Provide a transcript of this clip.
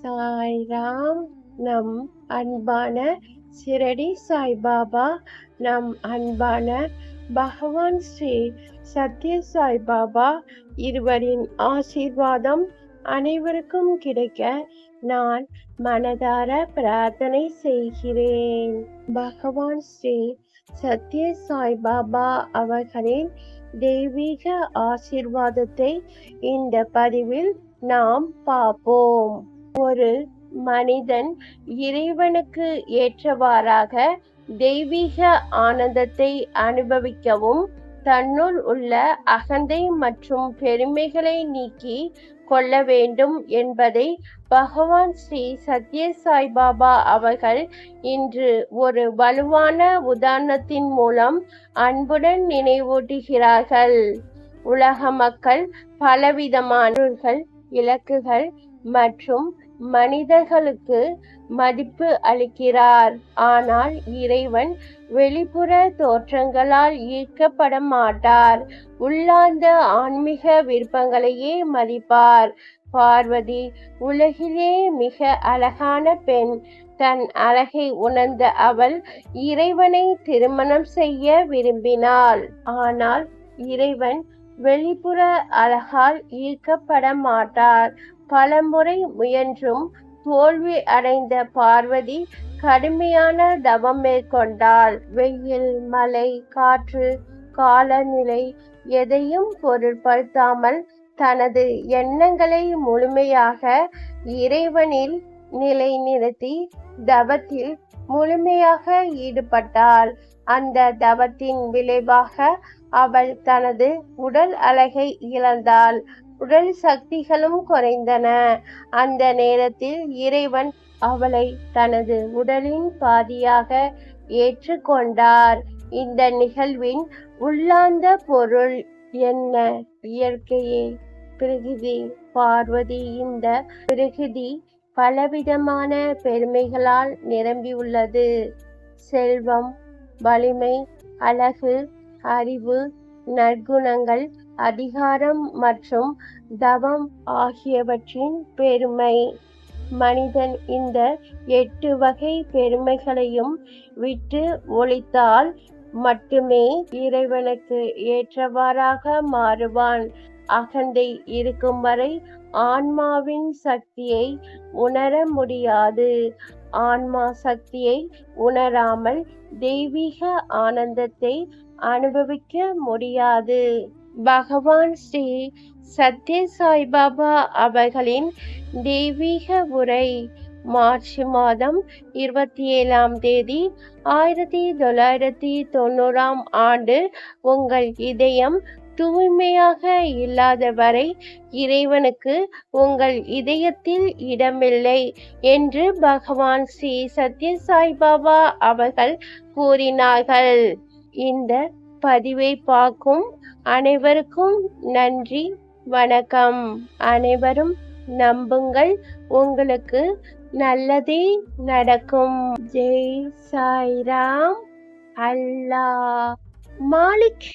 சாய்ராம். நம் அன்பான சிரடி சாய்பாபா, நம் அன்பான பகவான் ஸ்ரீ சத்ய சாய்பாபா இருவரின் ஆசீர்வாதம் அனைவருக்கும் கிடைக்க நான் மனதார பிரார்த்தனை செய்கிறேன். பகவான் ஸ்ரீ சத்ய சாய்பாபா அவர்களின் தெய்வீக ஆசீர்வாதத்தை இந்த பதிவில் நாம் பார்ப்போம். ஒரு மனிதன் இறைவனுக்கு ஏற்றவாறாக தெய்வீக ஆனந்தத்தை அனுபவிக்கவும் தன்னுள் உள்ள அகந்தை மற்றும் பெருமைகளை நீக்கி கொள்ள வேண்டும் என்பதை பகவான் ஸ்ரீ சத்ய சாய்பாபா அவர்கள் இன்று ஒரு வலுவான உதாரணத்தின் மூலம் அன்புடன் நினைவூட்டுகிறார்கள். உலக மக்கள் பலவிதமான இலக்குகள் மற்றும் மனிதர்களுக்கு மதிப்பு அளிக்கிறார். ஆனால் இறைவன் வெளிப்புற தோற்றங்களால் ஈர்க்கப்பட மாட்டார். உள்ளார்ந்த ஆன்மீக விருப்பங்களையே மதிப்பார். பார்வதி உலகிலே மிக அழகான பெண். தன் அழகை உணர்ந்த அவள் இறைவனை திருமணம் செய்ய விரும்பினாள். ஆனால் இறைவன் வெளிப்புற அழகால் ஈர்க்கப்பட மாட்டார். பலமுறை முயன்றும் தோல்வி அடைந்த பார்வதி கடுமையான தவம் மேற்கொண்டாள். வெயில், மழை, காற்று, காலநிலை எதையும் பொருட்படுத்தாமல் தனது எண்ணங்களை முழுமையாக இறைவனில் நிலைநிறுத்தி தவத்தில் முழுமையாக ஈடுபட்டாள். அந்த தவத்தின் விளைவாக அவள் தனது உடல் அழகை இழந்தாள். உடல் சக்திகளும் குறைந்தன. அந்த நேரத்தில் இறைவன் அவளை தனது உடலின் பாதியாக ஏற்றுக்கொண்டார். இந்த நிகழ்வின் உள்ளார்ந்த பொருள் என்ன? இயற்கையே பிரகிருதி. பார்வதி இந்த பிரகிருதி பலவிதமான பெருமைகளால் நிரம்பியுள்ளது. செல்வம், வலிமை, அழகு, அறிவு, நற்குணங்கள், அதிகாரம் மற்றும் தவம் ஆகியவற்றின் பெருமை. மனிதன் இந்த 8 வகை பெருமைகளையும் விட்டு ஒழித்தால் மட்டுமே இறைவனுக்கு ஏற்றவாறாக மாறுவான். அகந்தை இருக்கும் வரை ஆன்மாவின் சக்தியை உணர முடியாது. ஆன்மா சக்தியை உணராமல் தெய்வீக ஆனந்தத்தை அனுபவிக்க முடியாது. பகவான் ஸ்ரீ சத்ய சாய்பாபா அவர்களின் தெய்வீக உரை. மார்ச் மாதம் 27ஆம் தேதி 1990ஆம் ஆண்டு. உங்கள் இதயம் தூய்மையாக இல்லாதவரை இறைவனுக்கு உங்கள் இதயத்தில் இடமில்லை என்று பகவான் ஸ்ரீ சத்ய சாய்பாபா அவர்கள் கூறினார்கள். இந்த பதிவை பார்க்கும் அனைவருக்கும் நன்றி, வணக்கம். அனைவரும் நம்புங்கள், உங்களுக்கு நல்லதே நடக்கும். ஜெய் சாய்ராம். அல்லாஹ் மாலிக்.